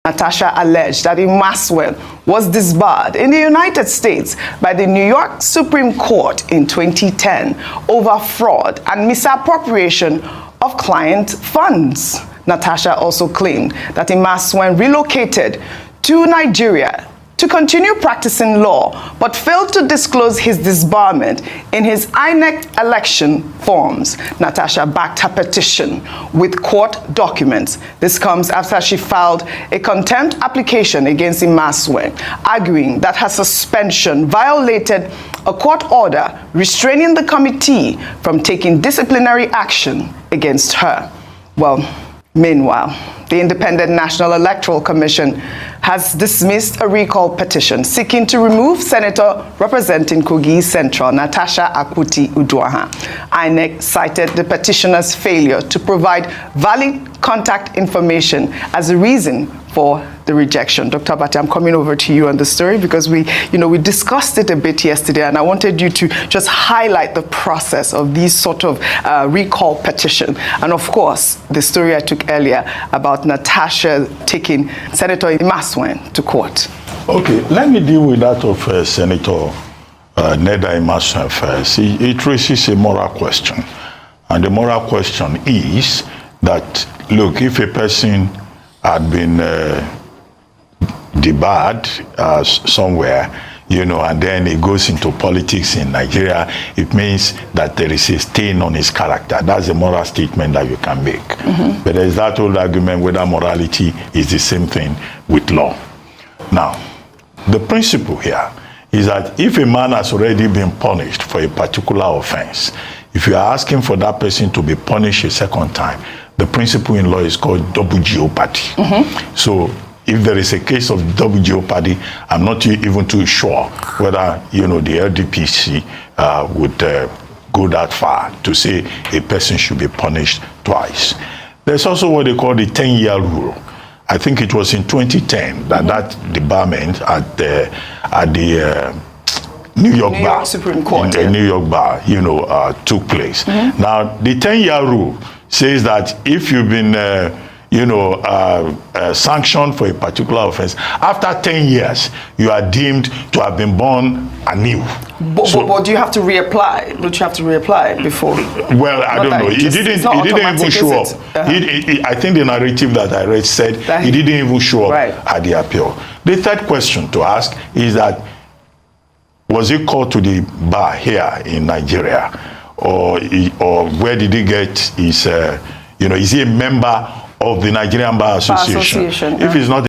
Natasha alleged that Imaseun was disbarred in the United States by the New York Supreme Court in 2010 over fraud and misappropriation of client funds. Natasha also claimed that Imaseun relocated to Nigeria to continue practicing law, but failed to disclose his disbarment in his INEC election forms. Natasha backed her petition with court documents. This comes after she filed a contempt application against Imaseun, arguing that her suspension violated a court order restraining the committee from taking disciplinary action against her. Well, meanwhile, the Independent National Electoral Commission has dismissed a recall petition seeking to remove Senator representing Kogi Central, Natasha Akpoti-Uduaghan. INEC cited the petitioner's failure to provide valid contact information as a reason for the rejection. Dr. Abati, I'm coming over to you on the story because we discussed it a bit yesterday, and I wanted you to just highlight the process of these sort of recall petition. And of course, the story I took earlier about Natasha taking Senator Imaseun to court. Okay, let me deal with that of Senator Imaseun first. It raises a moral question. And the moral question is that, look, if a person had been debarred somewhere, and then he goes into politics in Nigeria, it means that there is a stain on his character. That's a moral statement that you can make. Mm-hmm. But there's that old argument whether morality is the same thing with law. Now, the principle here is that if a man has already been punished for a particular offense, if you are asking for that person to be punished a second time, the principle in law is called double jeopardy. Mm-hmm. So if there is a case of double jeopardy, I'm not even too sure whether, the LDPC would go that far to say a person should be punished twice. There's also what they call the 10-year rule. I think it was in 2010 that that debarment at the New York Bar, Supreme Court, in the New York Bar, took place. Mm-hmm. Now, the 10-year rule says that if you've been, sanctioned for a particular offense, after 10 years, you are deemed to have been born anew. But do you have to reapply? Don't you have to reapply before? Well, I don't know. He didn't even show up. I think the narrative that I read said he didn't even show up at the appeal. The third question to ask is that, was he called to the bar here in Nigeria? Or where did he get his, is he a member of the Nigerian Bar Association? If he's not